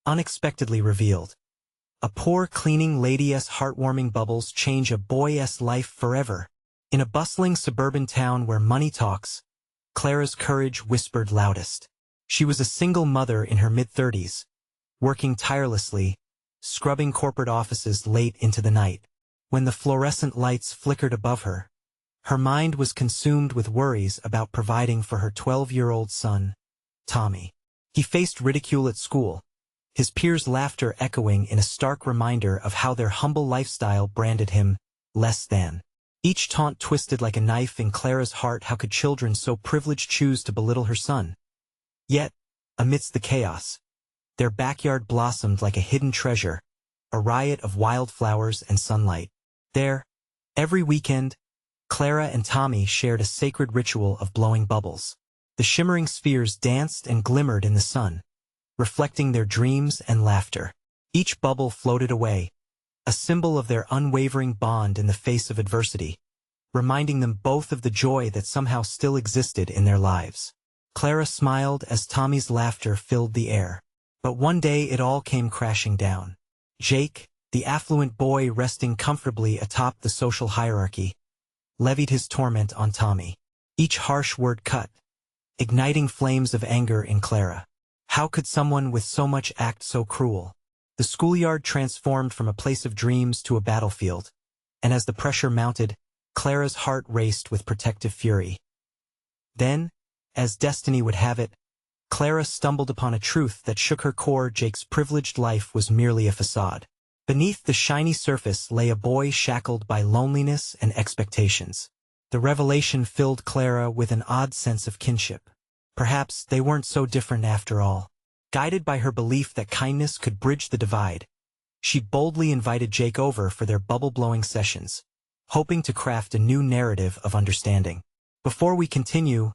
unexpectedly revealed. A poor cleaning lady's heartwarming bubbles change a boy's life forever. In a bustling suburban town where money talks, Clara's courage whispered loudest. She was a single mother in her mid-30s, working tirelessly, scrubbing corporate offices late into the night. When the fluorescent lights flickered above her, her mind was consumed with worries about providing for her 12-year-old son, Tommy. He faced ridicule at school, his peers' laughter echoing in a stark reminder of how their humble lifestyle branded him less than. Each taunt twisted like a knife in Clara's heart. How could children so privileged choose to belittle her son? Yet, amidst the chaos, their backyard blossomed like a hidden treasure, a riot of wildflowers and sunlight. There, every weekend, Clara and Tommy shared a sacred ritual of blowing bubbles. The shimmering spheres danced and glimmered in the sun, reflecting their dreams and laughter. Each bubble floated away, a symbol of their unwavering bond in the face of adversity, reminding them both of the joy that somehow still existed in their lives. Clara smiled as Tommy's laughter filled the air. But one day it all came crashing down. Jake, the affluent boy resting comfortably atop the social hierarchy, levied his torment on Tommy. Each harsh word cut, igniting flames of anger in Clara. How could someone with so much act so cruel? The schoolyard transformed from a place of dreams to a battlefield, and as the pressure mounted, Clara's heart raced with protective fury. Then, as destiny would have it, Clara stumbled upon a truth that shook her core. Jake's privileged life was merely a facade. Beneath the shiny surface lay a boy shackled by loneliness and expectations. The revelation filled Clara with an odd sense of kinship. Perhaps they weren't so different after all. Guided by her belief that kindness could bridge the divide, she boldly invited Jake over for their bubble-blowing sessions, hoping to craft a new narrative of understanding. Before we continue,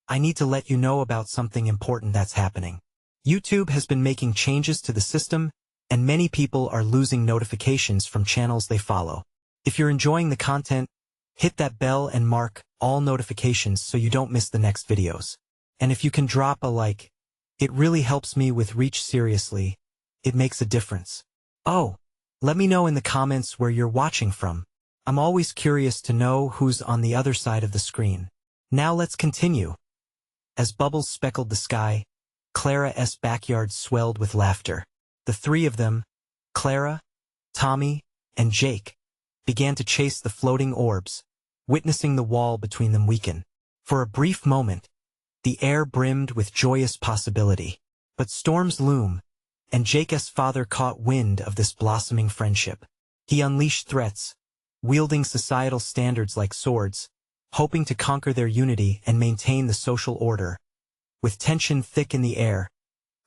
I need to let you know about something important that's happening. YouTube has been making changes to the system, and many people are losing notifications from channels they follow. If you're enjoying the content, hit that bell and mark all notifications so you don't miss the next videos. And if you can drop a like, it really helps me with reach. Seriously, it makes a difference. Oh, let me know in the comments where you're watching from. I'm always curious to know who's on the other side of the screen. Now let's continue. As bubbles speckled the sky, Clara's backyard swelled with laughter. The three of them, Clara, Tommy, and Jake, began to chase the floating orbs, witnessing the wall between them weaken. For a brief moment, the air brimmed with joyous possibility. But storms loom, and Jake's father caught wind of this blossoming friendship. He unleashed threats, wielding societal standards like swords, hoping to conquer their unity and maintain the social order. With tension thick in the air,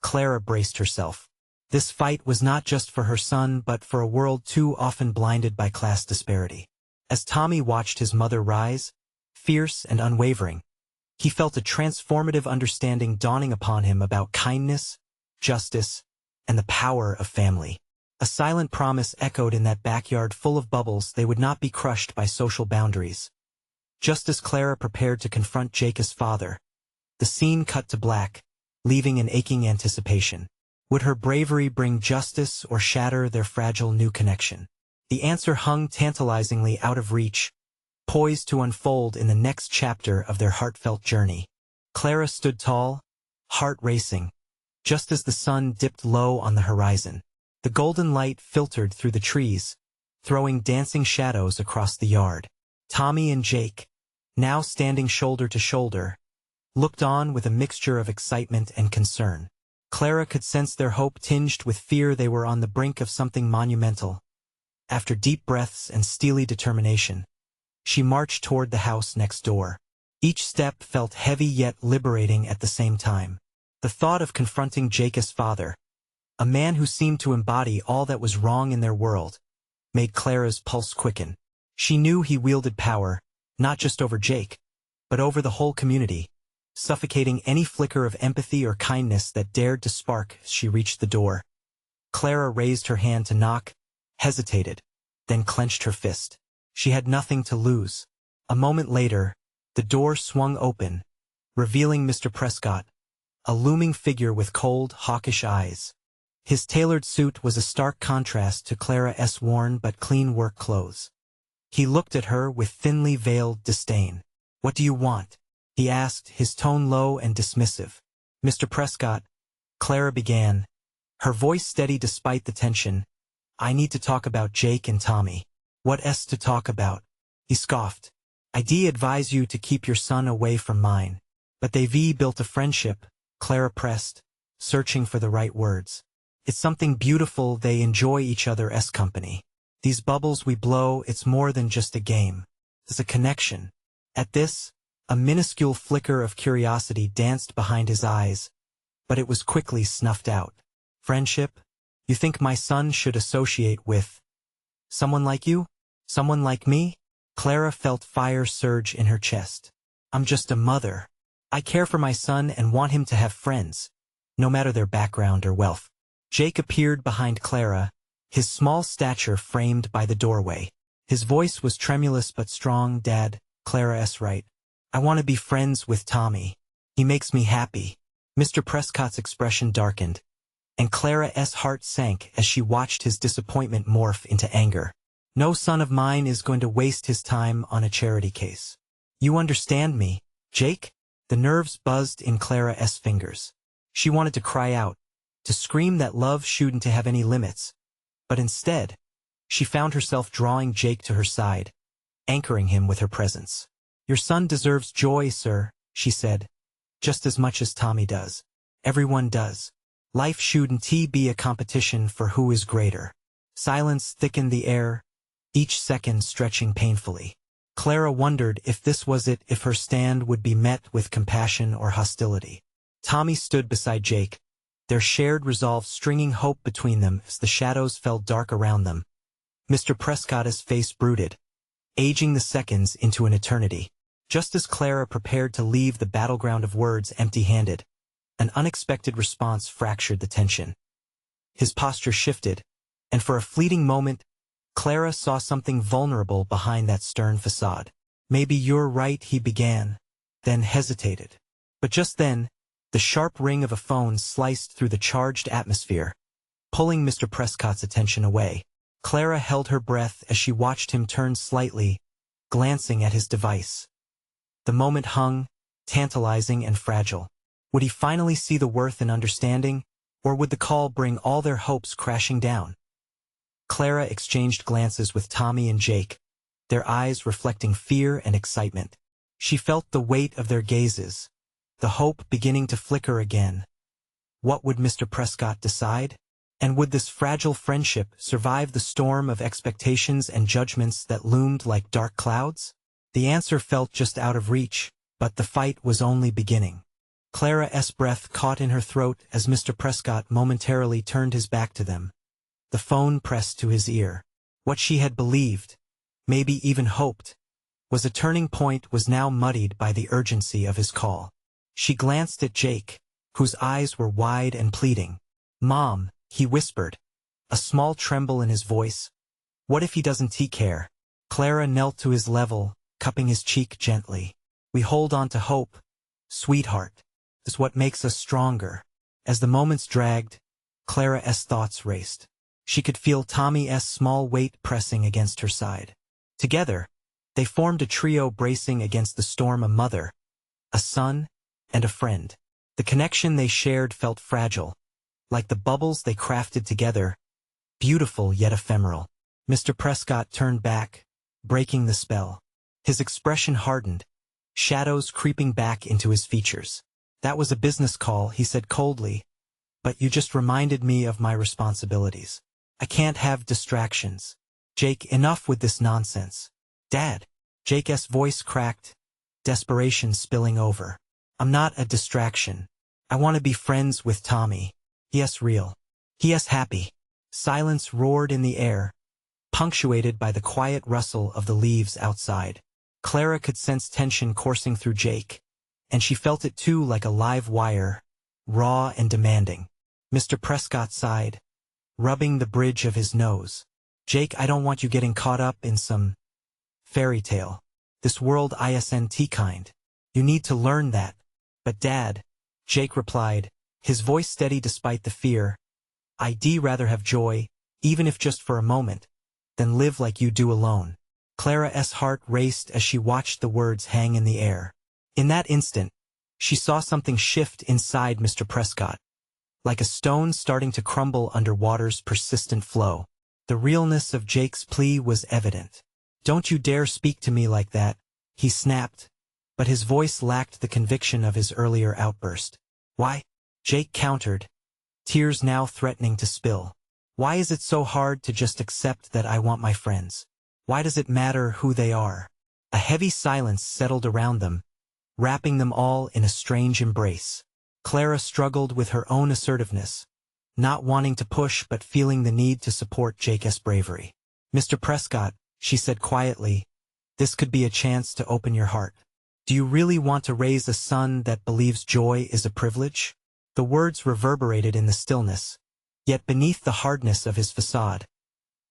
Clara braced herself. This fight was not just for her son but for a world too often blinded by class disparity. As Tommy watched his mother rise, fierce and unwavering, he felt a transformative understanding dawning upon him about kindness, justice, and the power of family. A silent promise echoed in that backyard full of bubbles. They would not be crushed by social boundaries. Just as Clara prepared to confront Jake's father, the scene cut to black, leaving an aching anticipation. Would her bravery bring justice or shatter their fragile new connection? The answer hung tantalizingly out of reach, poised to unfold in the next chapter of their heartfelt journey. Clara stood tall, heart racing, just as the sun dipped low on the horizon. The golden light filtered through the trees, throwing dancing shadows across the yard. Tommy and Jake, now standing shoulder to shoulder, looked on with a mixture of excitement and concern. Clara could sense their hope tinged with fear. They were on the brink of something monumental. After deep breaths and steely determination, she marched toward the house next door. Each step felt heavy yet liberating at the same time. The thought of confronting Jake's father, a man who seemed to embody all that was wrong in their world, made Clara's pulse quicken. She knew he wielded power, not just over Jake, but over the whole community, suffocating any flicker of empathy or kindness that dared to spark. As she reached the door, Clara raised her hand to knock, hesitated, then clenched her fist. She had nothing to lose. A moment later, the door swung open, revealing Mr. Prescott, a looming figure with cold, hawkish eyes. His tailored suit was a stark contrast to Clara's worn but clean work clothes. He looked at her with thinly veiled disdain. "What do you want?" he asked, his tone low and dismissive. "Mr. Prescott," Clara began, her voice steady despite the tension, "I need to talk about Jake and Tommy." "What to talk about?" he scoffed. "I'd advise you to keep your son away from mine." "But they've built a friendship," Clara pressed, searching for the right words. "It's something beautiful, they enjoy each other's company. These bubbles we blow, it's more than just a game. There's a connection." At this, a minuscule flicker of curiosity danced behind his eyes, but it was quickly snuffed out. "Friendship? You think my son should associate with someone like you? Someone like me?" Clara felt fire surge in her chest. "I'm just a mother. I care for my son and want him to have friends, no matter their background or wealth." Jake appeared behind Clara, his small stature framed by the doorway. His voice was tremulous but strong. "Dad, Clara's right. I want to be friends with Tommy. He makes me happy." Mr. Prescott's expression darkened, and Clara's heart sank as she watched his disappointment morph into anger. "No son of mine is going to waste his time on a charity case. You understand me, Jake?" The nerves buzzed in Clara's fingers. She wanted to cry out, to scream that love shouldn't have any limits, but instead, she found herself drawing Jake to her side, anchoring him with her presence. "Your son deserves joy, sir," she said, "just as much as Tommy does. Everyone does. Life shouldn't be a competition for who is greater." Silence thickened the air, each second stretching painfully. Clara wondered if this was it, if her stand would be met with compassion or hostility. Tommy stood beside Jake, their shared resolve stringing hope between them as the shadows fell dark around them. Mr. Prescott's face brooded, aging the seconds into an eternity. Just as Clara prepared to leave the battleground of words empty-handed, an unexpected response fractured the tension. His posture shifted, and for a fleeting moment, Clara saw something vulnerable behind that stern facade. "Maybe you're right," he began, then hesitated. But just then, the sharp ring of a phone sliced through the charged atmosphere, pulling Mr. Prescott's attention away. Clara held her breath as she watched him turn slightly, glancing at his device. The moment hung, tantalizing and fragile. Would he finally see the worth and understanding, or would the call bring all their hopes crashing down? Clara exchanged glances with Tommy and Jake, their eyes reflecting fear and excitement. She felt the weight of their gazes, the hope beginning to flicker again. What would Mr. Prescott decide? And would this fragile friendship survive the storm of expectations and judgments that loomed like dark clouds? The answer felt just out of reach, but the fight was only beginning. Clara's breath caught in her throat as Mr. Prescott momentarily turned his back to them. The phone pressed to his ear. What she had believed, maybe even hoped, was a turning point was now muddied by the urgency of his call. She glanced at Jake, whose eyes were wide and pleading. "Mom," he whispered, a small tremble in his voice. "What if he doesn't care?" Clara knelt to his level, cupping his cheek gently. "We hold on to hope, sweetheart. It's what makes us stronger." As the moments dragged, Clara's thoughts raced. She could feel Tommy's small weight pressing against her side. Together, they formed a trio bracing against the storm: a mother, a son, and a friend. The connection they shared felt fragile, like the bubbles they crafted together, beautiful yet ephemeral. Mr. Prescott turned back, breaking the spell. His expression hardened, shadows creeping back into his features. "That was a business call," he said coldly, "but you just reminded me of my responsibilities. I can't have distractions. Jake, enough with this nonsense." "Dad." Jake's voice cracked, desperation spilling over. "I'm not a distraction. I want to be friends with Tommy. He real. He happy." Silence roared in the air, punctuated by the quiet rustle of the leaves outside. Clara could sense tension coursing through Jake, and she felt it too, like a live wire, raw and demanding. Mr. Prescott sighed, rubbing the bridge of his nose. "Jake, I don't want you getting caught up in some fairy tale. This world isn't kind. You need to learn that." "But Dad," Jake replied, his voice steady despite the fear, I'd rather have joy, even if just for a moment, than live like you do alone. Clara's heart raced as she watched the words hang in the air. In that instant, she saw something shift inside Mr. Prescott, like a stone starting to crumble under water's persistent flow. The realness of Jake's plea was evident. "Don't you dare speak to me like that," he snapped, but his voice lacked the conviction of his earlier outburst. "Why?" Jake countered, tears now threatening to spill. "Why is it so hard to just accept that I want my friends? Why does it matter who they are?" A heavy silence settled around them, wrapping them all in a strange embrace. Clara struggled with her own assertiveness, not wanting to push but feeling the need to support Jake's bravery. "Mr. Prescott," she said quietly, "this could be a chance to open your heart. Do you really want to raise a son that believes joy is a privilege?" The words reverberated in the stillness, yet beneath the hardness of his facade,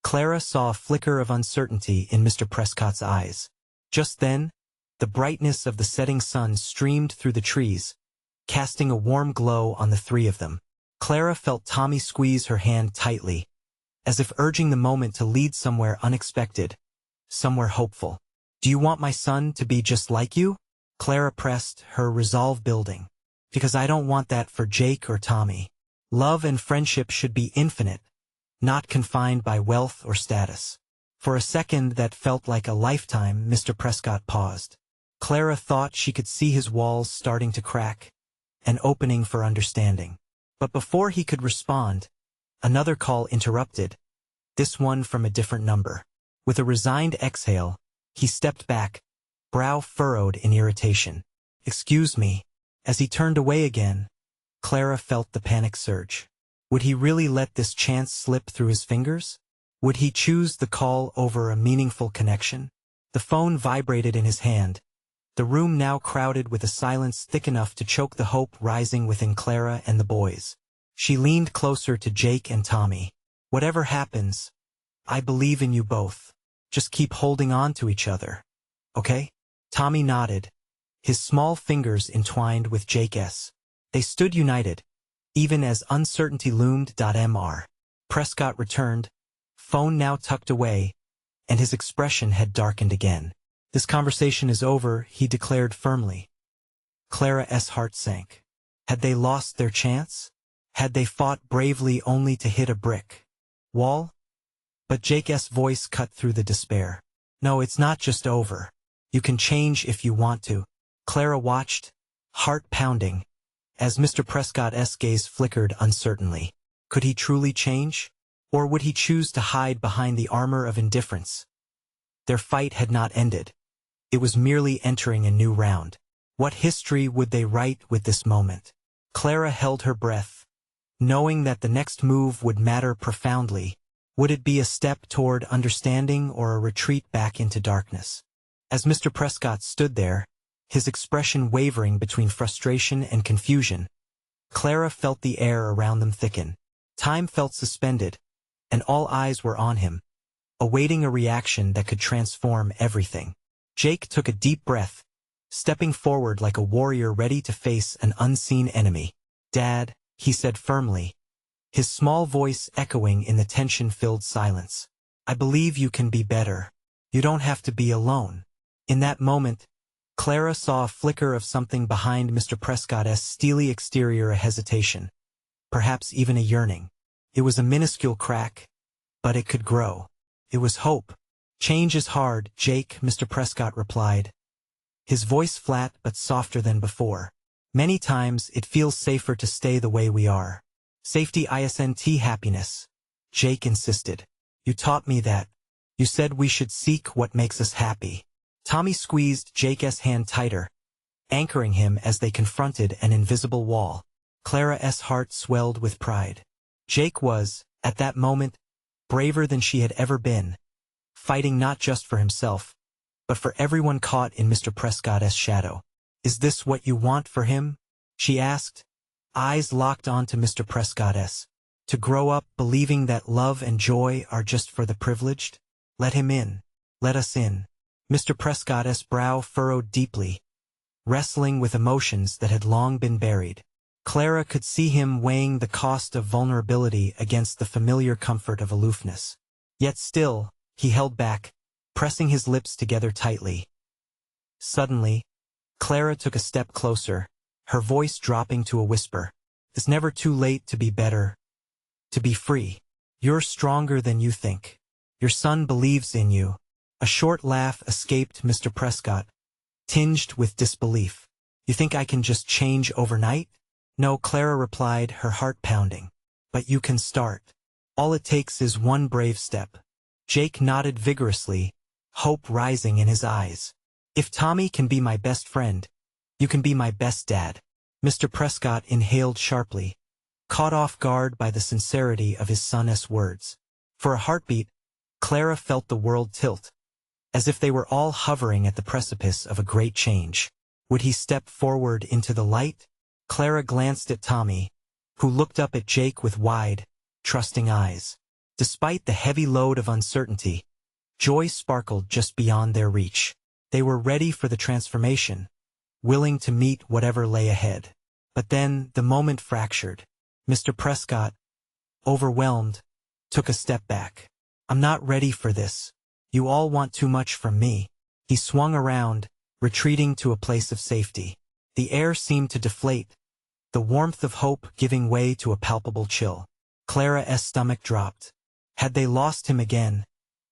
Clara saw a flicker of uncertainty in Mr. Prescott's eyes. Just then, the brightness of the setting sun streamed through the trees, casting a warm glow on the three of them. Clara felt Tommy squeeze her hand tightly, as if urging the moment to lead somewhere unexpected, somewhere hopeful. "Do you want my son to be just like you?" Clara pressed, her resolve building. "Because I don't want that for Jake or Tommy. Love and friendship should be infinite, not confined by wealth or status." For a second that felt like a lifetime, Mr. Prescott paused. Clara thought she could see his walls starting to crack, an opening for understanding. But before he could respond, another call interrupted, this one from a different number. With a resigned exhale, he stepped back, brow furrowed in irritation. "Excuse me." As he turned away again, Clara felt the panic surge. Would he really let this chance slip through his fingers? Would he choose the call over a meaningful connection? The phone vibrated in his hand, the room now crowded with a silence thick enough to choke the hope rising within Clara and the boys. She leaned closer to Jake and Tommy. "Whatever happens, I believe in you both. Just keep holding on to each other, okay?" Tommy nodded, his small fingers entwined with Jake's. They stood united, even as uncertainty loomed. Mr. Prescott returned, phone now tucked away, and his expression had darkened again. "This conversation is over," he declared firmly. Clara's heart sank. Had they lost their chance? Had they fought bravely only to hit a brick wall? But Jake's voice cut through the despair. "No, it's not just over. You can change if you want to." Clara watched, heart pounding, as Mr. Prescott's gaze flickered uncertainly. Could he truly change? Or would he choose to hide behind the armor of indifference? Their fight had not ended. It was merely entering a new round. What history would they write with this moment? Clara held her breath, knowing that the next move would matter profoundly. Would it be a step toward understanding or a retreat back into darkness? As Mr. Prescott stood there, his expression wavering between frustration and confusion, Clara felt the air around them thicken. Time felt suspended, and all eyes were on him, awaiting a reaction that could transform everything. Jake took a deep breath, stepping forward like a warrior ready to face an unseen enemy. "Dad," he said firmly, his small voice echoing in the tension-filled silence. "I believe you can be better. You don't have to be alone." In that moment, Clara saw a flicker of something behind Mr. Prescott's steely exterior, a hesitation, perhaps even a yearning. It was a minuscule crack, but it could grow. It was hope. "Change is hard, Jake," Mr. Prescott replied, his voice flat but softer than before. "Many times it feels safer to stay the way we are." "Safety isn't happiness," Jake insisted. "You taught me that. You said we should seek what makes us happy." Tommy squeezed Jake's hand tighter, anchoring him as they confronted an invisible wall. Clara's heart swelled with pride. Jake was, at that moment, braver than she had ever been, fighting not just for himself, but for everyone caught in Mr. Prescott's shadow. "Is this what you want for him?" she asked, eyes locked onto Mr. Prescott's. "To grow up believing that love and joy are just for the privileged? Let him in. Let us in." Mr. Prescott's brow furrowed deeply, wrestling with emotions that had long been buried. Clara could see him weighing the cost of vulnerability against the familiar comfort of aloofness. Yet still, he held back, pressing his lips together tightly. Suddenly, Clara took a step closer, her voice dropping to a whisper. It's never too late to be better, to be free. You're stronger than you think. Your son believes in you. A short laugh escaped Mr. Prescott, tinged with disbelief. You think I can just change overnight? No, Clara replied, her heart pounding. But you can start. All it takes is one brave step. Jake nodded vigorously, hope rising in his eyes. If Tommy can be my best friend, you can be my best dad. Mr. Prescott inhaled sharply, caught off guard by the sincerity of his son's words. For a heartbeat, Clara felt the world tilt, as if they were all hovering at the precipice of a great change. Would he step forward into the light? Clara glanced at Tommy, who looked up at Jake with wide, trusting eyes. Despite the heavy load of uncertainty, joy sparkled just beyond their reach. They were ready for the transformation, willing to meet whatever lay ahead. But then, the moment fractured. Mr. Prescott, overwhelmed, took a step back. I'm not ready for this. You all want too much from me. He swung around, retreating to a place of safety. The air seemed to deflate, the warmth of hope giving way to a palpable chill. Clara's stomach dropped. Had they lost him again,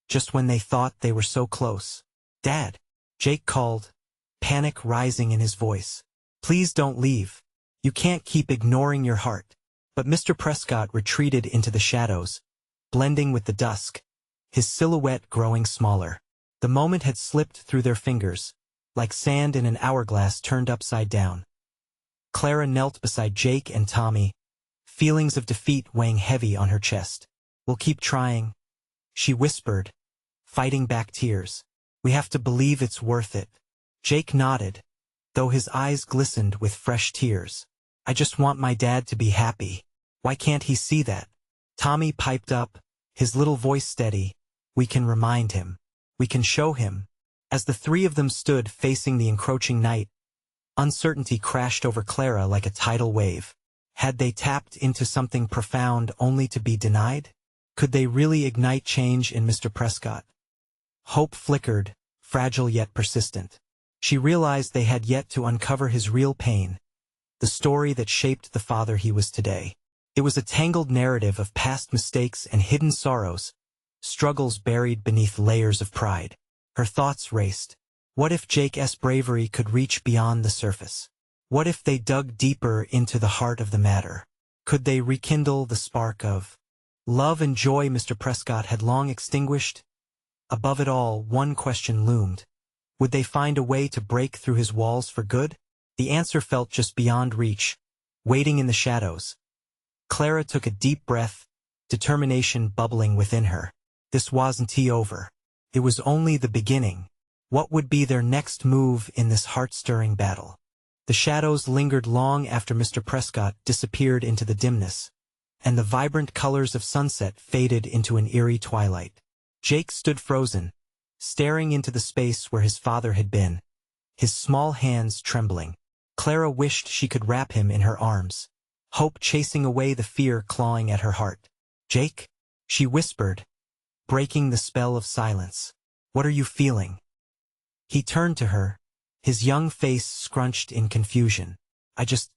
just when they thought they were so close? Dad, Jake called, panic rising in his voice. Please don't leave. You can't keep ignoring your heart. But Mr. Prescott retreated into the shadows, blending with the dusk, his silhouette growing smaller. The moment had slipped through their fingers, like sand in an hourglass turned upside down. Clara knelt beside Jake and Tommy, feelings of defeat weighing heavy on her chest. We'll keep trying, she whispered, fighting back tears. We have to believe it's worth it. Jake nodded, though his eyes glistened with fresh tears. I just want my dad to be happy. Why can't he see that? Tommy piped up, his little voice steady. We can remind him. We can show him. As the three of them stood facing the encroaching night, uncertainty crashed over Clara like a tidal wave. Had they tapped into something profound only to be denied? Could they really ignite change in Mr. Prescott? Hope flickered, fragile yet persistent. She realized they had yet to uncover his real pain, the story that shaped the father he was today. It was a tangled narrative of past mistakes and hidden sorrows, struggles buried beneath layers of pride. Her thoughts raced. What if Jake's bravery could reach beyond the surface? What if they dug deeper into the heart of the matter? Could they rekindle the spark of love and joy Mr. Prescott had long extinguished? Above it all, one question loomed. Would they find a way to break through his walls for good? The answer felt just beyond reach, waiting in the shadows. Clara took a deep breath, determination bubbling within her. This wasn't over. It was only the beginning. What would be their next move in this heart-stirring battle? The shadows lingered long after Mr. Prescott disappeared into the dimness, and the vibrant colors of sunset faded into an eerie twilight. Jake stood frozen, staring into the space where his father had been, his small hands trembling. Clara wished she could wrap him in her arms, hope chasing away the fear clawing at her heart. Jake? She whispered, breaking the spell of silence. What are you feeling? He turned to her, his young face scrunched in confusion. I just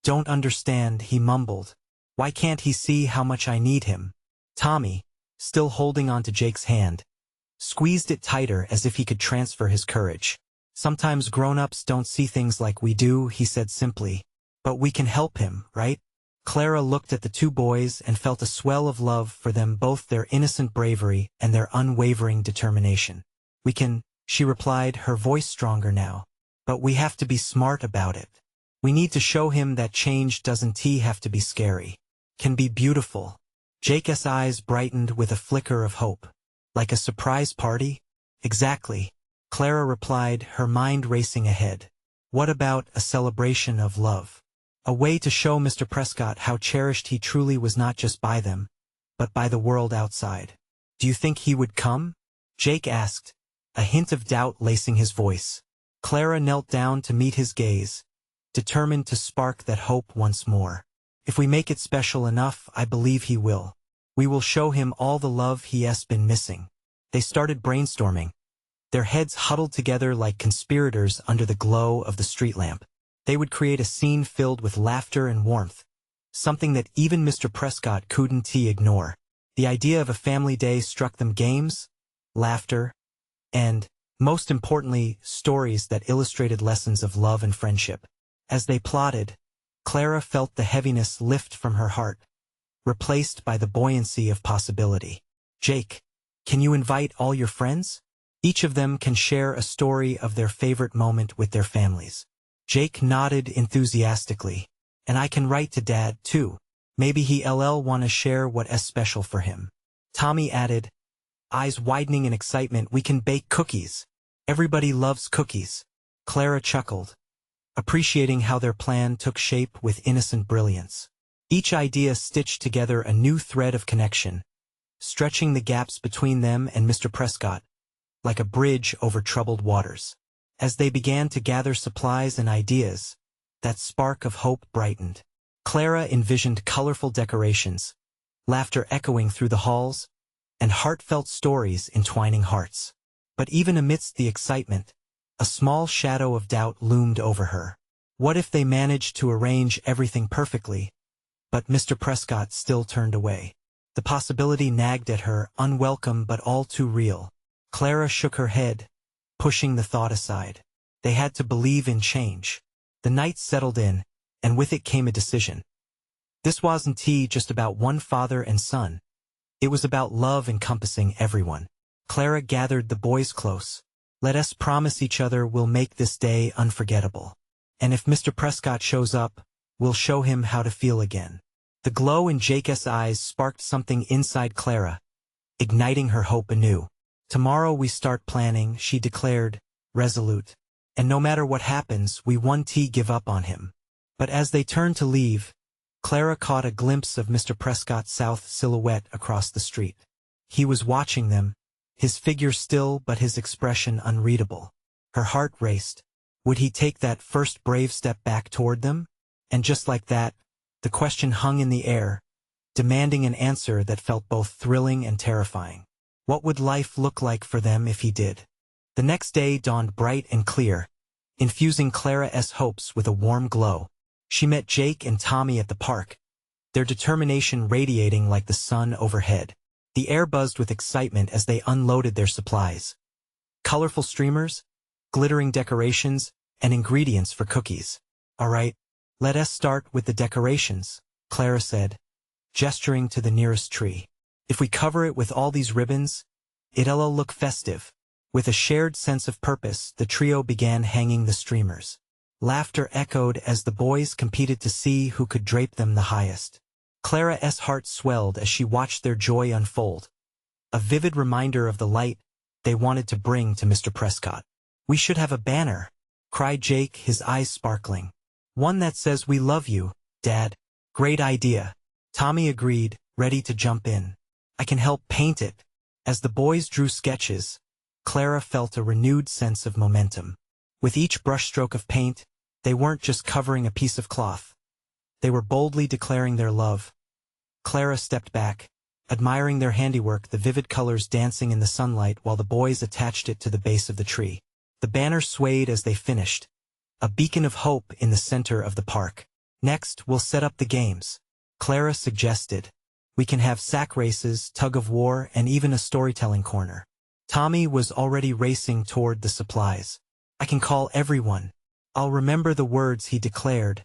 don't understand, he mumbled. Why can't he see how much I need him? Tommy, still holding onto Jake's hand, squeezed it tighter as if he could transfer his courage. Sometimes grown-ups don't see things like we do, he said simply. But we can help him, right? Clara looked at the two boys and felt a swell of love for them, both their innocent bravery and their unwavering determination. We can, she replied, her voice stronger now. But we have to be smart about it. We need to show him that change doesn't have to be scary. Can be beautiful. Jake's eyes brightened with a flicker of hope. Like a surprise party? Exactly, Clara replied, her mind racing ahead. What about a celebration of love? A way to show Mr. Prescott how cherished he truly was, not just by them, but by the world outside. Do you think he would come? Jake asked, a hint of doubt lacing his voice. Clara knelt down to meet his gaze, determined to spark that hope once more. If we make it special enough, I believe he will. We will show him all the love he has been missing. They started brainstorming, their heads huddled together like conspirators under the glow of the street lamp. They would create a scene filled with laughter and warmth, something that even Mr. Prescott couldn't ignore. The idea of a family day struck them: games, laughter, and, most importantly, stories that illustrated lessons of love and friendship. As they plotted, Clara felt the heaviness lift from her heart, replaced by the buoyancy of possibility. "Jake, can you invite all your friends? Each of them can share a story of their favorite moment with their families." Jake nodded enthusiastically. "And I can write to Dad, too. Maybe he'll want to share what's special for him." Tommy added, eyes widening in excitement, "We can bake cookies. Everybody loves cookies." Clara chuckled, appreciating how their plan took shape with innocent brilliance. Each idea stitched together a new thread of connection, stretching the gaps between them and Mr. Prescott, like a bridge over troubled waters. As they began to gather supplies and ideas, that spark of hope brightened. Clara envisioned colorful decorations, laughter echoing through the halls, and heartfelt stories entwining hearts. But even amidst the excitement, a small shadow of doubt loomed over her. What if they managed to arrange everything perfectly, but Mr. Prescott still turned away? The possibility nagged at her, unwelcome but all too real. Clara shook her head, pushing the thought aside. They had to believe in change. The night settled in, and with it came a decision. This wasn't just about one father and son. It was about love encompassing everyone. Clara gathered the boys close. "Let us promise each other we'll make this day unforgettable. And if Mr. Prescott shows up, we'll show him how to feel again." The glow in Jake's eyes sparked something inside Clara, igniting her hope anew. "Tomorrow we start planning," she declared, resolute. "And no matter what happens, we won't give up on him." But as they turned to leave, Clara caught a glimpse of Mr. Prescott's south silhouette across the street. He was watching them, his figure still but his expression unreadable. Her heart raced. Would he take that first brave step back toward them? And just like that, the question hung in the air, demanding an answer that felt both thrilling and terrifying. What would life look like for them if he did? The next day dawned bright and clear, infusing Clara's hopes with a warm glow. She met Jake and Tommy at the park, their determination radiating like the sun overhead. The air buzzed with excitement as they unloaded their supplies. Colorful streamers, glittering decorations, and ingredients for cookies. "All right, let us start with the decorations," Clara said, gesturing to the nearest tree. "If we cover it with all these ribbons, it'll look festive." With a shared sense of purpose, the trio began hanging the streamers. Laughter echoed as the boys competed to see who could drape them the highest. Clara's heart swelled as she watched their joy unfold, a vivid reminder of the light they wanted to bring to Mr. Prescott. "We should have a banner," cried Jake, his eyes sparkling. "One that says 'We love you, Dad.'" "Great idea," Tommy agreed, ready to jump in. "I can help paint it." As the boys drew sketches, Clara felt a renewed sense of momentum. With each brushstroke of paint, they weren't just covering a piece of cloth. They were boldly declaring their love. Clara stepped back, admiring their handiwork, the vivid colors dancing in the sunlight while the boys attached it to the base of the tree. The banner swayed as they finished, a beacon of hope in the center of the park. "Next, we'll set up the games," Clara suggested. "We can have sack races, tug-of-war, and even a storytelling corner." Tommy was already racing toward the supplies. "I can call everyone. I'll remember the words," he declared,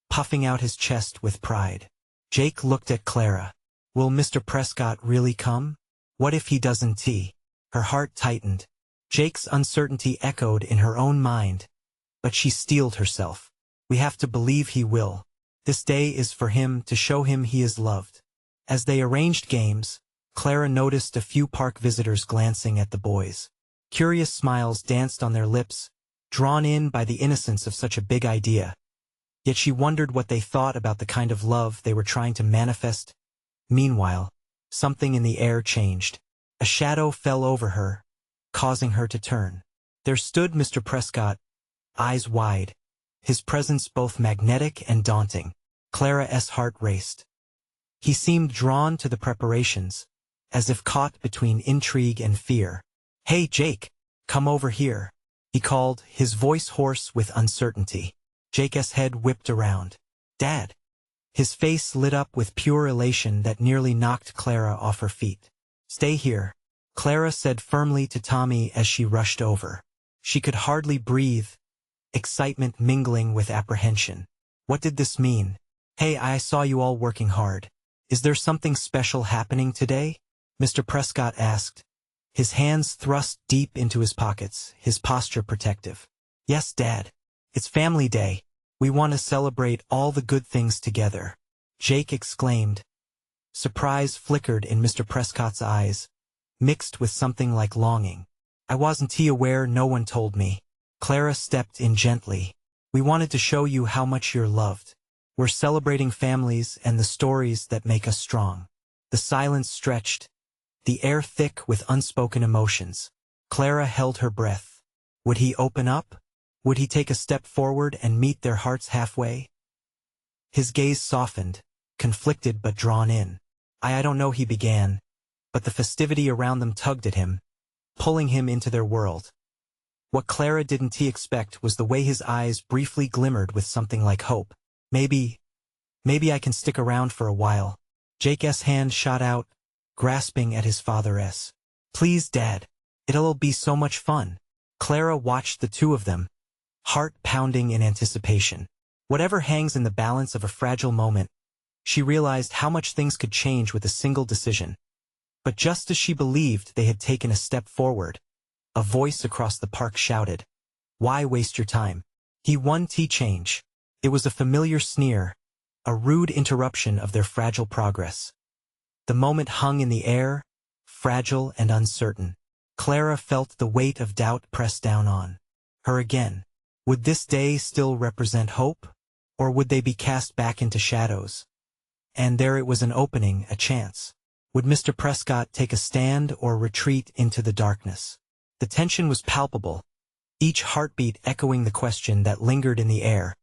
puffing out his chest with pride. Jake looked at Clara. "Will Mr. Prescott really come? What if he doesn't?" Her heart tightened. Jake's uncertainty echoed in her own mind, but she steeled herself. "We have to believe he will. This day is for him, to show him he is loved." As they arranged games, Clara noticed a few park visitors glancing at the boys. Curious smiles danced on their lips, drawn in by the innocence of such a big idea. Yet she wondered what they thought about the kind of love they were trying to manifest. Meanwhile, something in the air changed. A shadow fell over her, causing her to turn. There stood Mr. Prescott, eyes wide, his presence both magnetic and daunting. Clara's heart raced. He seemed drawn to the preparations, as if caught between intrigue and fear. "Hey, Jake, come over here," he called, his voice hoarse with uncertainty. Jake's head whipped around. "Dad." His face lit up with pure elation that nearly knocked Clara off her feet. "Stay here," Clara said firmly to Tommy as she rushed over. She could hardly breathe, excitement mingling with apprehension. What did this mean? "Hey, I saw you all working hard. Is there something special happening today?" Mr. Prescott asked, his hands thrust deep into his pockets, his posture protective. "Yes, Dad. It's family day. We want to celebrate all the good things together," Jake exclaimed. Surprise flickered in Mr. Prescott's eyes, mixed with something like longing. "I wasn't aware, no one told me." Clara stepped in gently. "We wanted to show you how much you're loved. We're celebrating families and the stories that make us strong." The silence stretched, the air thick with unspoken emotions. Clara held her breath. Would he open up? Would he take a step forward and meet their hearts halfway? His gaze softened, conflicted but drawn in. I don't know," he began, but the festivity around them tugged at him, pulling him into their world. What Clara didn't expect was the way his eyes briefly glimmered with something like hope. Maybe I can stick around for a while." Jake's hand shot out, grasping at his father's. "Please, Dad. It'll be so much fun." Clara watched the two of them, heart pounding in anticipation. Whatever hangs in the balance of a fragile moment, she realized how much things could change with a single decision. But just as she believed they had taken a step forward, a voice across the park shouted, "Why waste your time? He won change." It was a familiar sneer, a rude interruption of their fragile progress. The moment hung in the air, fragile and uncertain. Clara felt the weight of doubt press down on her again. Would this day still represent hope? Or would they be cast back into shadows? And there it was, an opening, a chance. Would Mr. Prescott take a stand or retreat into the darkness? The tension was palpable, each heartbeat echoing the question that lingered in the air,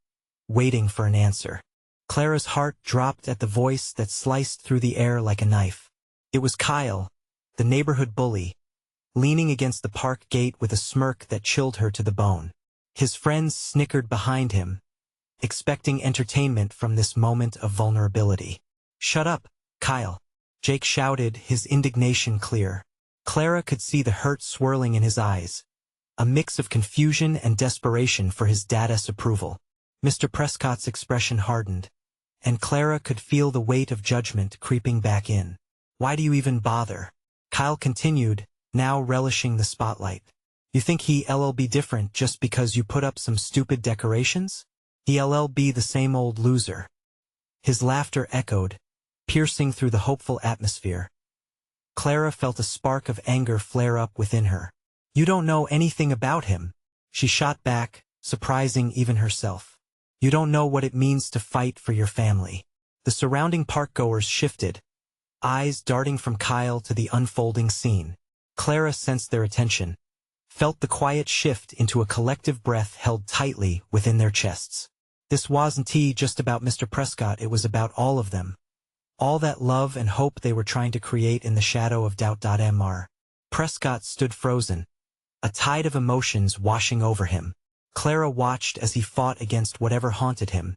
waiting for an answer. Clara's heart dropped at the voice that sliced through the air like a knife. It was Kyle, the neighborhood bully, leaning against the park gate with a smirk that chilled her to the bone. His friends snickered behind him, expecting entertainment from this moment of vulnerability. "Shut up, Kyle," Jake shouted, his indignation clear. Clara could see the hurt swirling in his eyes, a mix of confusion and desperation for his dad's approval. Mr. Prescott's expression hardened, and Clara could feel the weight of judgment creeping back in. "Why do you even bother?" Kyle continued, now relishing the spotlight. "You think he'll be different just because you put up some stupid decorations? He'll be the same old loser." His laughter echoed, piercing through the hopeful atmosphere. Clara felt a spark of anger flare up within her. "You don't know anything about him," she shot back, surprising even herself. "You don't know what it means to fight for your family." The surrounding parkgoers shifted, eyes darting from Kyle to the unfolding scene. Clara sensed their attention, felt the quiet shift into a collective breath held tightly within their chests. This wasn't just about Mr. Prescott, it was about all of them. All that love and hope they were trying to create in the shadow of doubt. Mr. Prescott stood frozen, a tide of emotions washing over him. Clara watched as he fought against whatever haunted him,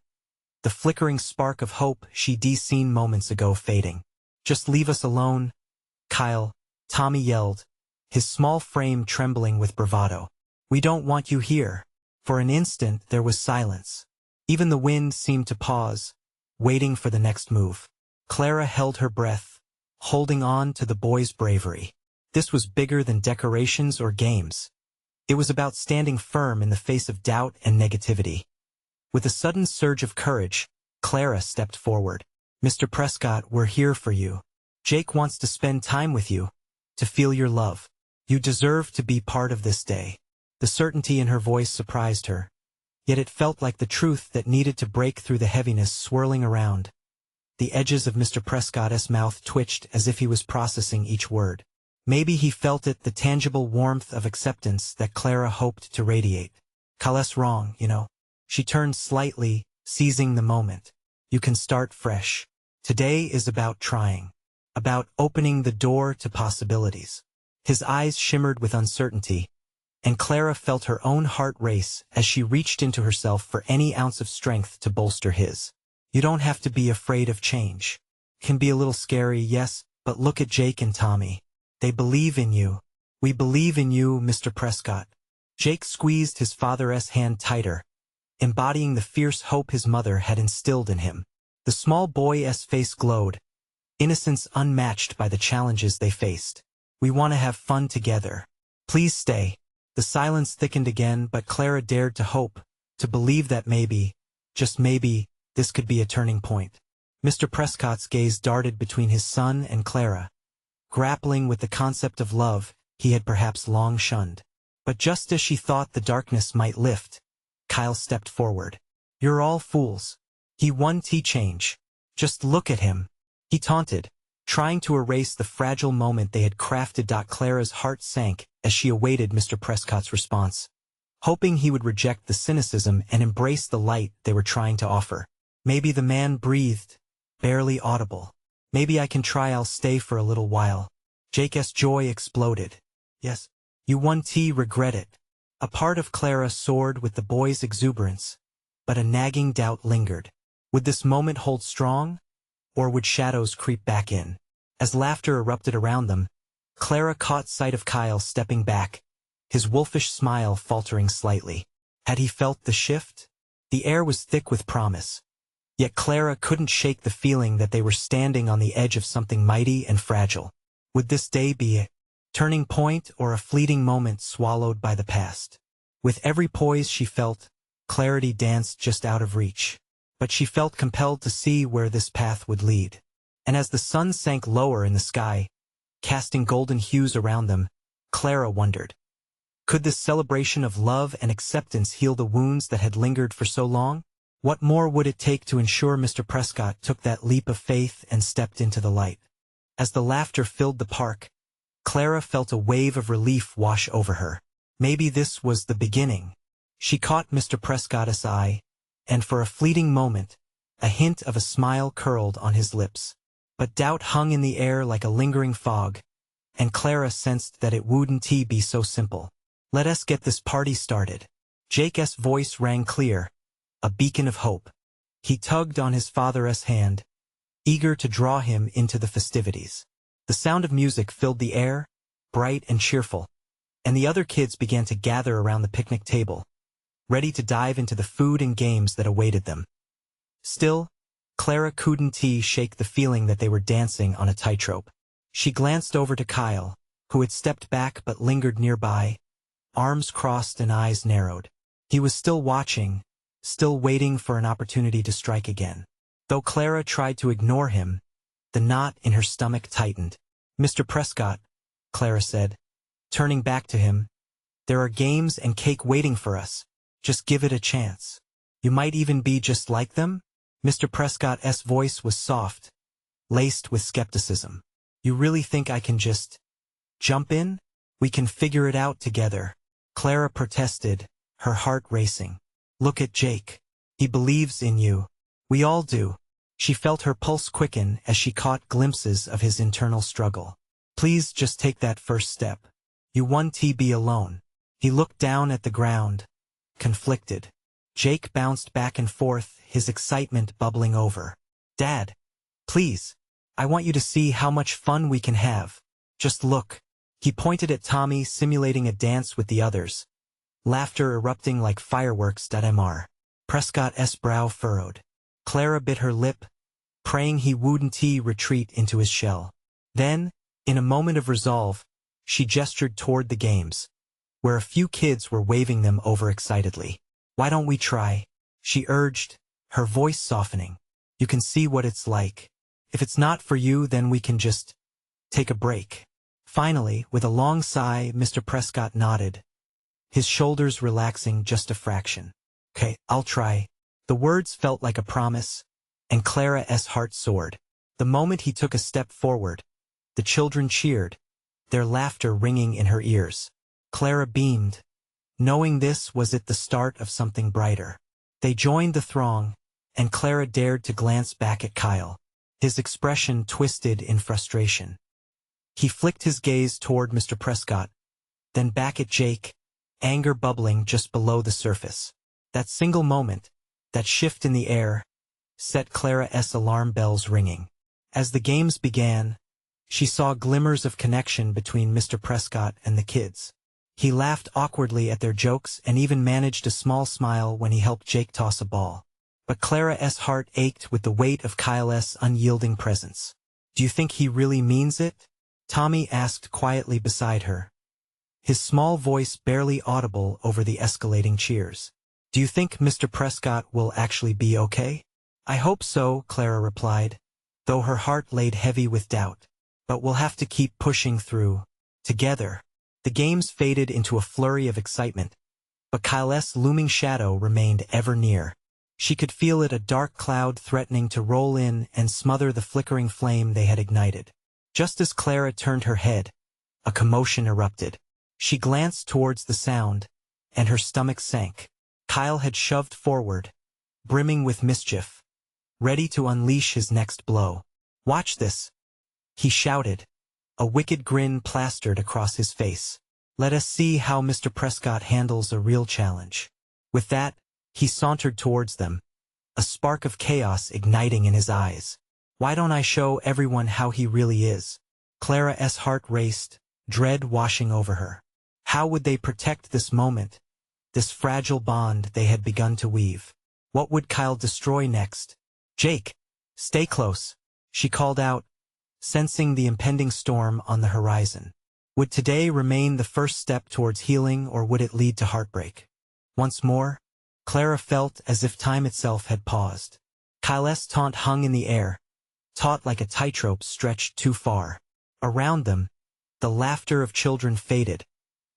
the flickering spark of hope she'd seen moments ago fading. "Just leave us alone, Kyle," Tommy yelled, his small frame trembling with bravado. "We don't want you here." For an instant there was silence. Even the wind seemed to pause, waiting for the next move. Clara held her breath, holding on to the boy's bravery. This was bigger than decorations or games. It was about standing firm in the face of doubt and negativity. With a sudden surge of courage, Clara stepped forward. "Mr. Prescott, we're here for you. Jake wants to spend time with you, to feel your love. You deserve to be part of this day." The certainty in her voice surprised her, yet it felt like the truth that needed to break through the heaviness swirling around. The edges of Mr. Prescott's mouth twitched as if he was processing each word. Maybe he felt it, the tangible warmth of acceptance that Clara hoped to radiate. "Kyle's wrong, She turned slightly, seizing the moment. You can start fresh. Today is about trying. About opening the door to possibilities. His eyes shimmered with uncertainty, and Clara felt her own heart race as she reached into herself for any ounce of strength to bolster his. You don't have to be afraid of change. Can be a little scary, yes, but look at Jake and Tommy. They believe in you. We believe in you, Mr. Prescott. Jake squeezed his father's hand tighter, embodying the fierce hope his mother had instilled in him. The small boy's face glowed, innocence unmatched by the challenges they faced. We want to have fun together. Please stay. The silence thickened again, but Clara dared to hope, to believe that maybe, just maybe, this could be a turning point. Mr. Prescott's gaze darted between his son and Clara, grappling with the concept of love he had perhaps long shunned. But just as she thought the darkness might lift, Kyle stepped forward. You're all fools. He won change. Just look at him. He taunted, trying to erase the fragile moment they had crafted. Clara's heart sank as she awaited Mr. Prescott's response, hoping he would reject the cynicism and embrace the light they were trying to offer. Maybe the man breathed, barely audible. Maybe I can try. I'll stay for a little while. Jake's joy exploded. Yes. You won. Regret it. A part of Clara soared with the boy's exuberance, but a nagging doubt lingered. Would this moment hold strong? Or would shadows creep back in? As laughter erupted around them, Clara caught sight of Kyle stepping back, his wolfish smile faltering slightly. Had he felt the shift? The air was thick with promise. Yet Clara couldn't shake the feeling that they were standing on the edge of something mighty and fragile. Would this day be a turning point or a fleeting moment swallowed by the past? With every poise she felt, clarity danced just out of reach. But she felt compelled to see where this path would lead. And as the sun sank lower in the sky, casting golden hues around them, Clara wondered, could this celebration of love and acceptance heal the wounds that had lingered for so long? What more would it take to ensure Mr. Prescott took that leap of faith and stepped into the light? As the laughter filled the park, Clara felt a wave of relief wash over her. Maybe this was the beginning. She caught Mr. Prescott's eye, and for a fleeting moment, a hint of a smile curled on his lips. But doubt hung in the air like a lingering fog, and Clara sensed that it wouldn't be so simple. Let us get this party started. Jake's voice rang clear, a beacon of hope. He tugged on his father's hand, eager to draw him into the festivities. The sound of music filled the air, bright and cheerful, and the other kids began to gather around the picnic table, ready to dive into the food and games that awaited them. Still, Clara couldn't shake the feeling that they were dancing on a tightrope. She glanced over to Kyle, who had stepped back but lingered nearby, arms crossed and eyes narrowed. He was still watching, still waiting for an opportunity to strike again. Though Clara tried to ignore him, the knot in her stomach tightened. Mr. Prescott, Clara said, turning back to him, there are games and cake waiting for us. Just give it a chance. You might even be just like them? Mr. Prescott's voice was soft, laced with skepticism. You really think I can just jump in? We can figure it out together. Clara protested, her heart racing. Look at Jake. He believes in you. We all do. She felt her pulse quicken as she caught glimpses of his internal struggle. Please just take that first step. You won't be alone. He looked down at the ground, conflicted. Jake bounced back and forth, his excitement bubbling over. Dad, please. I want you to see how much fun we can have. Just look. He pointed at Tommy simulating a dance with the others, laughter erupting like fireworks. Mr. Prescott's brow furrowed. Clara bit her lip, praying he wouldn't retreat into his shell. Then, in a moment of resolve, she gestured toward the games, where a few kids were waving them over excitedly. Why don't we try? She urged, her voice softening. You can see what it's like. If it's not for you, then we can just take a break. Finally, with a long sigh, Mr. Prescott nodded, his shoulders relaxing just a fraction. Okay, I'll try. The words felt like a promise, and Clara's heart soared. The moment he took a step forward, the children cheered, their laughter ringing in her ears. Clara beamed, knowing this was the start of something brighter. They joined the throng, and Clara dared to glance back at Kyle. His expression twisted in frustration. He flicked his gaze toward Mr. Prescott, then back at Jake, anger bubbling just below the surface. That single moment, that shift in the air, set Clara's alarm bells ringing. As the games began, she saw glimmers of connection between Mr. Prescott and the kids. He laughed awkwardly at their jokes and even managed a small smile when he helped Jake toss a ball. But Clara's heart ached with the weight of Kyle's unyielding presence. "Do you think he really means it?" Tommy asked quietly beside her, his small voice barely audible over the escalating cheers. "Do you think Mr. Prescott will actually be okay?" "I hope so," Clara replied, though her heart laid heavy with doubt. "But we'll have to keep pushing through. Together." The games faded into a flurry of excitement, but Kyle's looming shadow remained ever near. She could feel it, a dark cloud threatening to roll in and smother the flickering flame they had ignited. Just as Clara turned her head, a commotion erupted. She glanced towards the sound, and her stomach sank. Kyle had shoved forward, brimming with mischief, ready to unleash his next blow. "Watch this," he shouted, a wicked grin plastered across his face. "Let us see how Mr. Prescott handles a real challenge." With that, he sauntered towards them, a spark of chaos igniting in his eyes. "Why don't I show everyone how he really is?" Clara's heart raced, dread washing over her. How would they protect this moment, this fragile bond they had begun to weave? What would Kyle destroy next? "Jake, stay close," she called out, sensing the impending storm on the horizon. Would today remain the first step towards healing, or would it lead to heartbreak? Once more, Clara felt as if time itself had paused. Kyle's taunt hung in the air, taut like a tightrope stretched too far. Around them, the laughter of children faded,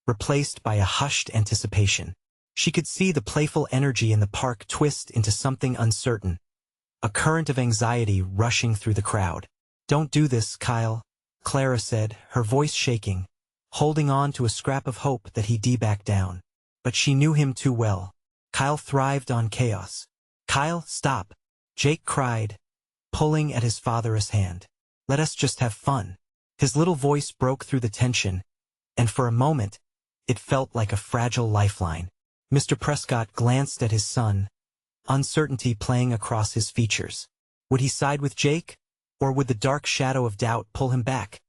replaced by a hushed anticipation. She could see the playful energy in the park twist into something uncertain, a current of anxiety rushing through the crowd. "Don't do this, Kyle," Clara said, her voice shaking, holding on to a scrap of hope that he'd back down. But she knew him too well. Kyle thrived on chaos. "Kyle, stop," Jake cried, pulling at his father's hand. "Let us just have fun." His little voice broke through the tension, and for a moment, it felt like a fragile lifeline. Mr. Prescott glanced at his son, uncertainty playing across his features. Would he side with Jake, or would the dark shadow of doubt pull him back?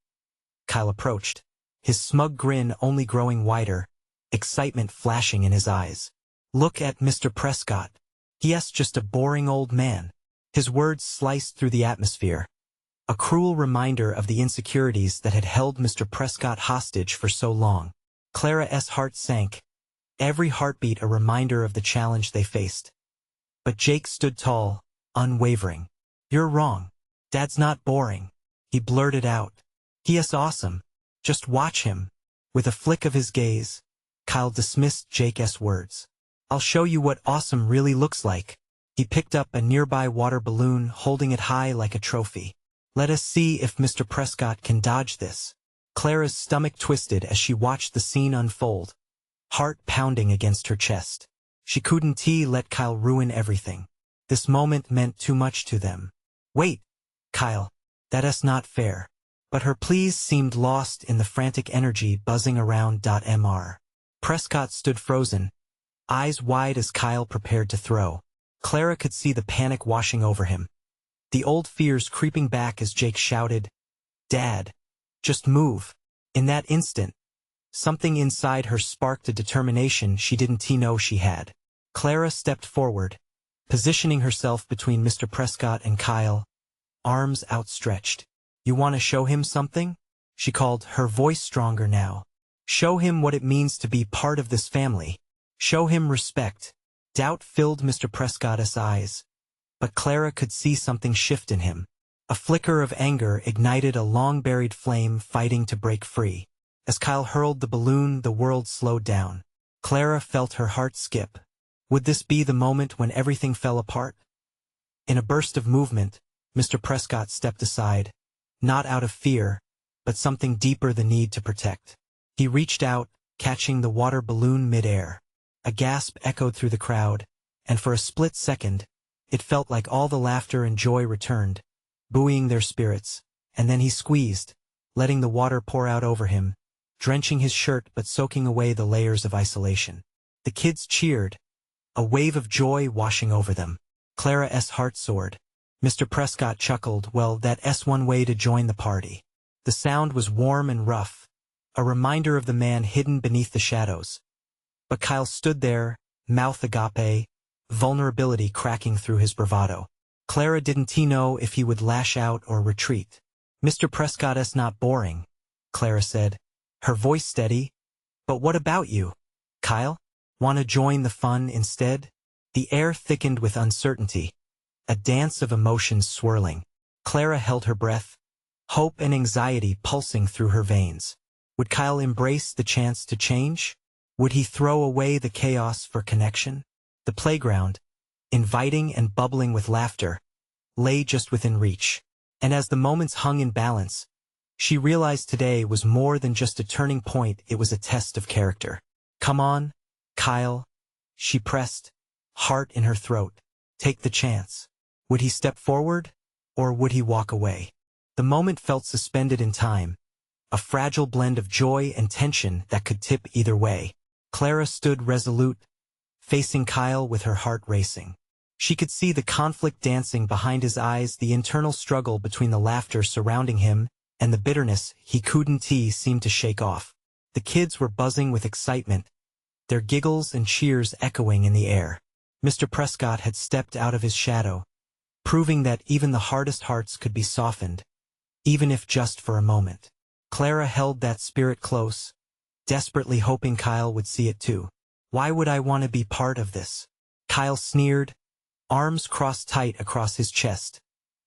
Kyle approached, his smug grin only growing wider, excitement flashing in his eyes. "Look at Mr. Prescott. He's just a boring old man." His words sliced through the atmosphere, a cruel reminder of the insecurities that had held Mr. Prescott hostage for so long. Clara's heart sank, every heartbeat a reminder of the challenge they faced. But Jake stood tall, unwavering. "You're wrong. Dad's not boring," he blurted out. "He's awesome. Just watch him." With a flick of his gaze, Kyle dismissed Jake's words. "I'll show you what awesome really looks like." He picked up a nearby water balloon, holding it high like a trophy. "Let us see if Mr. Prescott can dodge this." Clara's stomach twisted as she watched the scene unfold, heart pounding against her chest. She couldn't let Kyle ruin everything. This moment meant too much to them. "Wait, Kyle, that's not fair." But her pleas seemed lost in the frantic energy buzzing around. Mr. Prescott stood frozen, eyes wide as Kyle prepared to throw. Clara could see the panic washing over him, the old fears creeping back as Jake shouted, "Dad, just move." In that instant, something inside her sparked a determination she didn't know she had. Clara stepped forward, positioning herself between Mr. Prescott and Kyle, arms outstretched. "You want to show him something?" she called, her voice stronger now. "Show him what it means to be part of this family. Show him respect." Doubt filled Mr. Prescott's eyes, but Clara could see something shift in him. A flicker of anger ignited a long-buried flame fighting to break free. As Kyle hurled the balloon, the world slowed down. Clara felt her heart skip. Would this be the moment when everything fell apart? In a burst of movement, Mr. Prescott stepped aside, not out of fear, but something deeper, the need to protect. He reached out, catching the water balloon mid-air. A gasp echoed through the crowd, and for a split second, it felt like all the laughter and joy returned, buoying their spirits, and then he squeezed, letting the water pour out over him, drenching his shirt but soaking away the layers of isolation. The kids cheered, a wave of joy washing over them. Clara's heart soared. Mr. Prescott chuckled, well, that's one way to join the party. The sound was warm and rough, a reminder of the man hidden beneath the shadows. But Kyle stood there, mouth agape, vulnerability cracking through his bravado. Clara didn't know if he would lash out or retreat. Mr. Prescott's not boring, Clara said, her voice steady. But what about you, Kyle? Want to join the fun instead? The air thickened with uncertainty, a dance of emotions swirling. Clara held her breath, hope and anxiety pulsing through her veins. Would Kyle embrace the chance to change? Would he throw away the chaos for connection? The playground, inviting and bubbling with laughter, lay just within reach. And as the moments hung in balance, she realized today was more than just a turning point, it was a test of character. Come on, Kyle, she pressed, heart in her throat. Take the chance. Would he step forward, or would he walk away? The moment felt suspended in time, a fragile blend of joy and tension that could tip either way. Clara stood resolute, facing Kyle with her heart racing. She could see the conflict dancing behind his eyes, the internal struggle between the laughter surrounding him and the bitterness he couldn't seem to shake off. The kids were buzzing with excitement, their giggles and cheers echoing in the air. Mr. Prescott had stepped out of his shadow, proving that even the hardest hearts could be softened, even if just for a moment. Clara held that spirit close, desperately hoping Kyle would see it too. Why would I want to be part of this? Kyle sneered, arms crossed tight across his chest,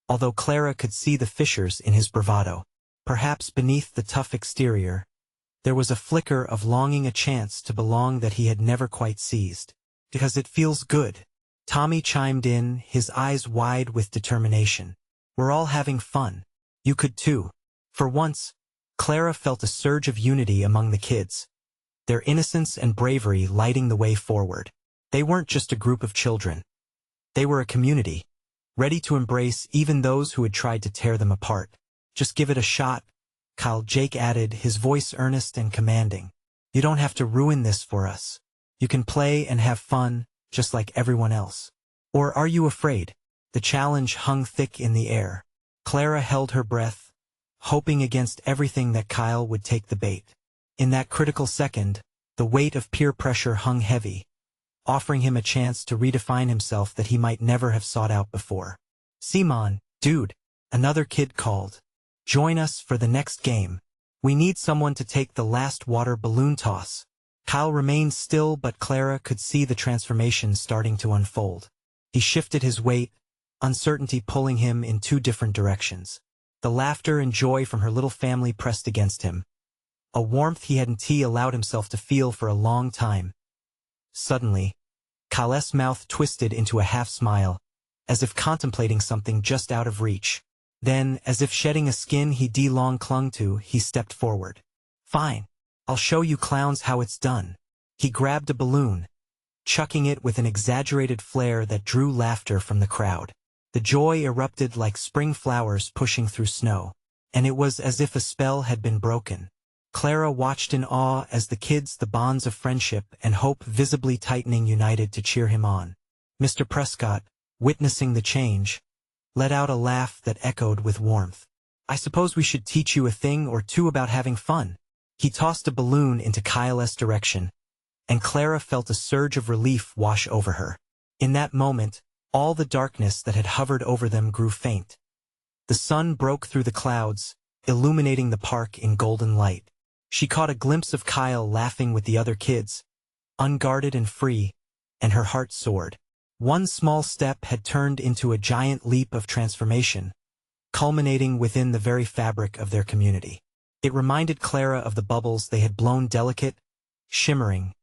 although Clara could see the fissures in his bravado. Perhaps beneath the tough exterior, there was a flicker of longing, a chance to belong that he had never quite seized. Because it feels good, Tommy chimed in, his eyes wide with determination. We're all having fun. You could too. For once, Clara felt a surge of unity among the kids, their innocence and bravery lighting the way forward. They weren't just a group of children. They were a community, ready to embrace even those who had tried to tear them apart. Just give it a shot, Kyle Jake added, his voice earnest and commanding. You don't have to ruin this for us. You can play and have fun, just like everyone else. Or are you afraid? The challenge hung thick in the air. Clara held her breath, hoping against everything that Kyle would take the bait. In that critical second, the weight of peer pressure hung heavy, offering him a chance to redefine himself that he might never have sought out before. Simon, dude, another kid called. Join us for the next game. We need someone to take the last water balloon toss. Kyle remained still, but Clara could see the transformation starting to unfold. He shifted his weight, uncertainty pulling him in two different directions. The laughter and joy from her little family pressed against him, a warmth he hadn't allowed himself to feel for a long time. Suddenly, Kyle's mouth twisted into a half-smile, as if contemplating something just out of reach. Then, as if shedding a skin he long clung to, he stepped forward. Fine. I'll show you clowns how it's done. He grabbed a balloon, chucking it with an exaggerated flare that drew laughter from the crowd. The joy erupted like spring flowers pushing through snow, and it was as if a spell had been broken. Clara watched in awe as the kids, the bonds of friendship and hope visibly tightening, united to cheer him on. Mr. Prescott, witnessing the change, let out a laugh that echoed with warmth. I suppose we should teach you a thing or two about having fun. He tossed a balloon into Kyle's direction, and Clara felt a surge of relief wash over her. In that moment, all the darkness that had hovered over them grew faint. The sun broke through the clouds, illuminating the park in golden light. She caught a glimpse of Kyle laughing with the other kids, unguarded and free, and her heart soared. One small step had turned into a giant leap of transformation, culminating within the very fabric of their community. It reminded Clara of the bubbles they had blown, delicate, shimmering,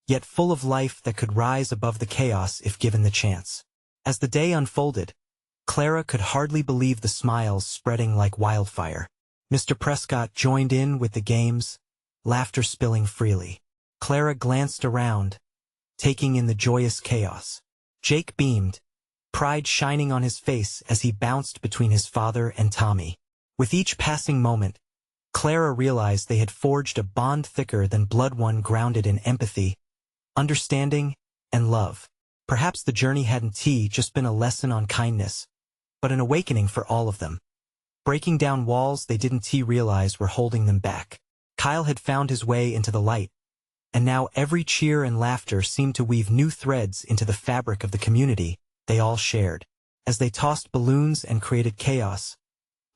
yet full of life that could rise above the chaos if given the chance. As the day unfolded, Clara could hardly believe the smiles spreading like wildfire. Mr. Prescott joined in with the games, laughter spilling freely. Clara glanced around, taking in the joyous chaos. Jake beamed, pride shining on his face as he bounced between his father and Tommy. With each passing moment, Clara realized they had forged a bond thicker than blood, one grounded in empathy, understanding, and love. Perhaps the journey hadn't just been a lesson on kindness, but an awakening for all of them. Breaking down walls they didn't realize were holding them back. Kyle had found his way into the light, and now every cheer and laughter seemed to weave new threads into the fabric of the community they all shared. As they tossed balloons and created chaos,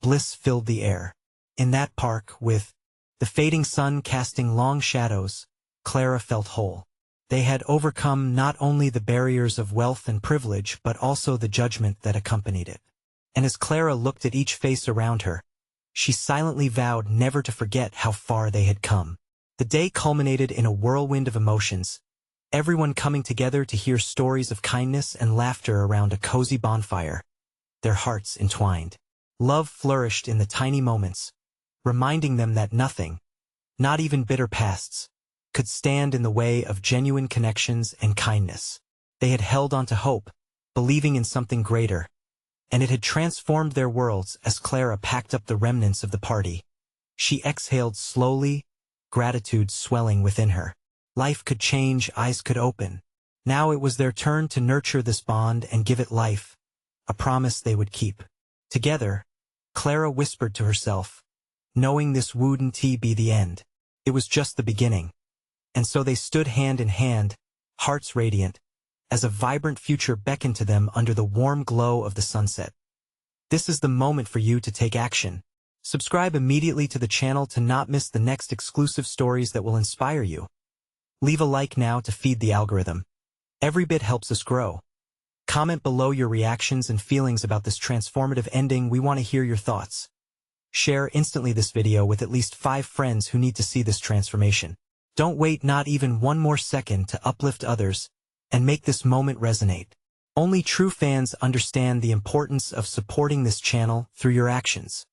bliss filled the air. In that park, with the fading sun casting long shadows, Clara felt whole. They had overcome not only the barriers of wealth and privilege but also the judgment that accompanied it. And as Clara looked at each face around her, she silently vowed never to forget how far they had come. The day culminated in a whirlwind of emotions, everyone coming together to hear stories of kindness and laughter around a cozy bonfire, their hearts entwined. Love flourished in the tiny moments, reminding them that nothing, not even bitter pasts, could stand in the way of genuine connections and kindness. They had held on to hope, believing in something greater, and it had transformed their worlds. As Clara packed up the remnants of the party, she exhaled slowly, gratitude swelling within her. Life could change, eyes could open. Now it was their turn to nurture this bond and give it life, a promise they would keep. Together, Clara whispered to herself, knowing this wouldn't be the end. It was just the beginning. And so they stood hand in hand, hearts radiant, as a vibrant future beckoned to them under the warm glow of the sunset. This is the moment for you to take action. Subscribe immediately to the channel to not miss the next exclusive stories that will inspire you. Leave a like now to feed the algorithm. Every bit helps us grow. Comment below your reactions and feelings about this transformative ending. We want to hear your thoughts. Share instantly this video with at least 5 friends who need to see this transformation. Don't wait not even one more second to uplift others and make this moment resonate. Only true fans understand the importance of supporting this channel through your actions.